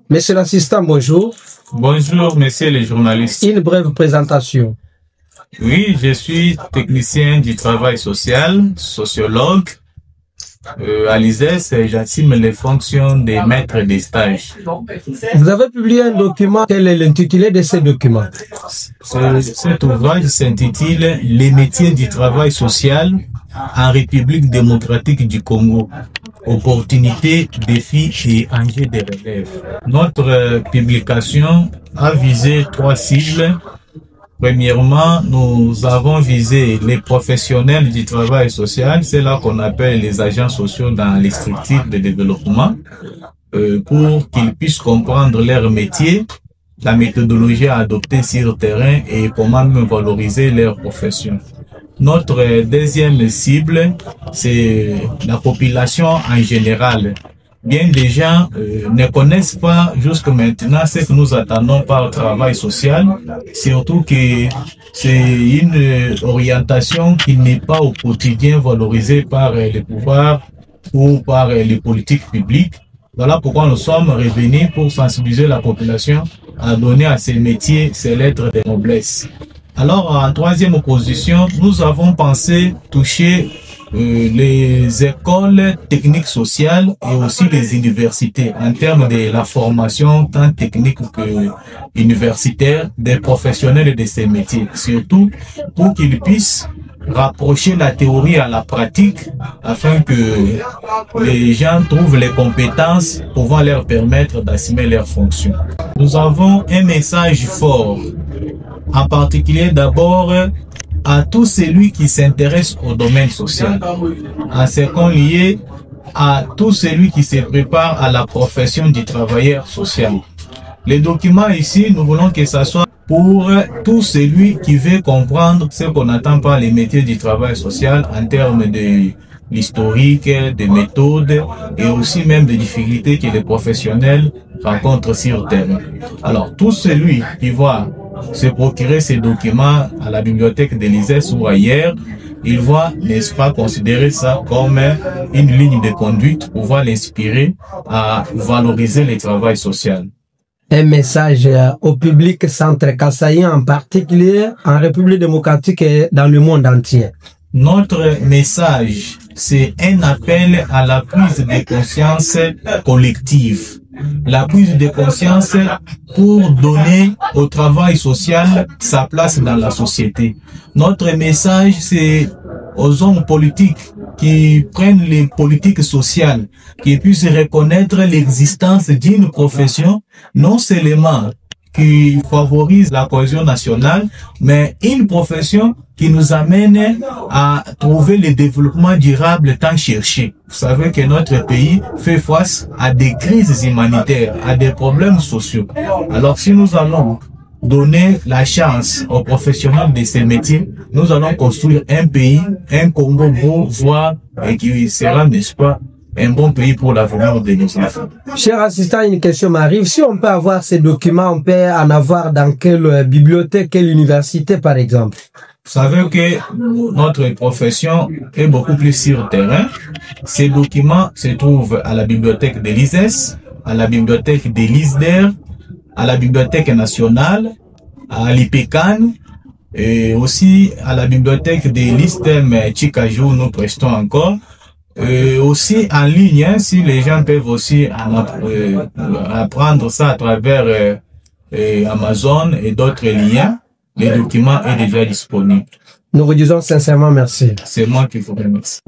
Monsieur l'assistant, bonjour. Bonjour, messieurs les journalistes. Une brève présentation. Oui, je suis technicien du travail social, sociologue. À l'ISES, j'assume les fonctions de maître des stages. Vous avez publié un document. Quel est l'intitulé de ce document? Cet ouvrage s'intitule « Les métiers du travail social en République démocratique du Congo. Opportunités, défis et enjeux de relève ». Notre publication a visé 3 cibles. Premièrement, nous avons visé les professionnels du travail social, c'est là qu'on appelle les agents sociaux dans les structures de développement, pour qu'ils puissent comprendre leur métier, la méthodologie à adopter sur le terrain et comment même valoriser leur profession. Notre deuxième cible, c'est la population en général. Bien des gens ne connaissent pas jusque maintenant ce que nous attendons par le travail social, surtout que c'est une orientation qui n'est pas au quotidien valorisée par les pouvoirs ou par les politiques publiques. Voilà pourquoi nous sommes revenus pour sensibiliser la population à donner à ces métiers ces lettres de noblesse. Alors, en troisième position, nous avons pensé toucher les écoles techniques sociales et aussi les universités en termes de la formation tant technique que universitaire des professionnels de ces métiers, surtout pour qu'ils puissent rapprocher la théorie à la pratique afin que les gens trouvent les compétences pouvant leur permettre d'assumer leurs fonctions. Nous avons un message fort, en particulier d'abord à tout celui qui s'intéresse au domaine social, en second lieu à tout celui qui se prépare à la profession du travailleur social. Les documents ici, nous voulons que ça soit pour tout celui qui veut comprendre ce qu'on attend par les métiers du travail social en termes de l'historique, des méthodes et aussi même des difficultés que les professionnels rencontrent sur le terrain. Alors, tout celui qui va se procurer ces documents à la bibliothèque de l'ISES ou ailleurs, il va, n'est-ce pas, considérer ça comme une ligne de conduite pour pouvoir l'inspirer à valoriser le travail social. Un message au public centre-kassaïen en particulier, en République démocratique et dans le monde entier. Notre message, c'est un appel à la prise de conscience collective. La prise de conscience pour donner au travail social sa place dans la société. Notre message, c'est aux hommes politiques qui prennent les politiques sociales, qui puissent reconnaître l'existence d'une profession, non seulement qui favorise la cohésion nationale, mais une profession qui nous amène à trouver le développement durable tant cherché. Vous savez que notre pays fait face à des crises humanitaires, à des problèmes sociaux. Alors si nous allons donner la chance aux professionnels de ces métiers, nous allons construire un pays, un Congo beau, voire, et qui sera, n'est-ce pas, un bon pays pour l'avenir de nos enfants. Cher assistant, une question m'arrive. Si on peut avoir ces documents, on peut en avoir dans quelle bibliothèque, quelle université par exemple? Vous savez que notre profession est beaucoup plus sur le terrain. Ces documents se trouvent à la bibliothèque de l'ISES, à la bibliothèque de l'ISDER, à la bibliothèque nationale, à l'IPECAN, et aussi à la bibliothèque de l'ISTEM Chikajou, nous prestons encore. Aussi en ligne, hein, si les gens peuvent aussi apprendre ça à travers Amazon et d'autres liens, le document est déjà disponible. Nous vous disons sincèrement merci. C'est moi qui vous remercie.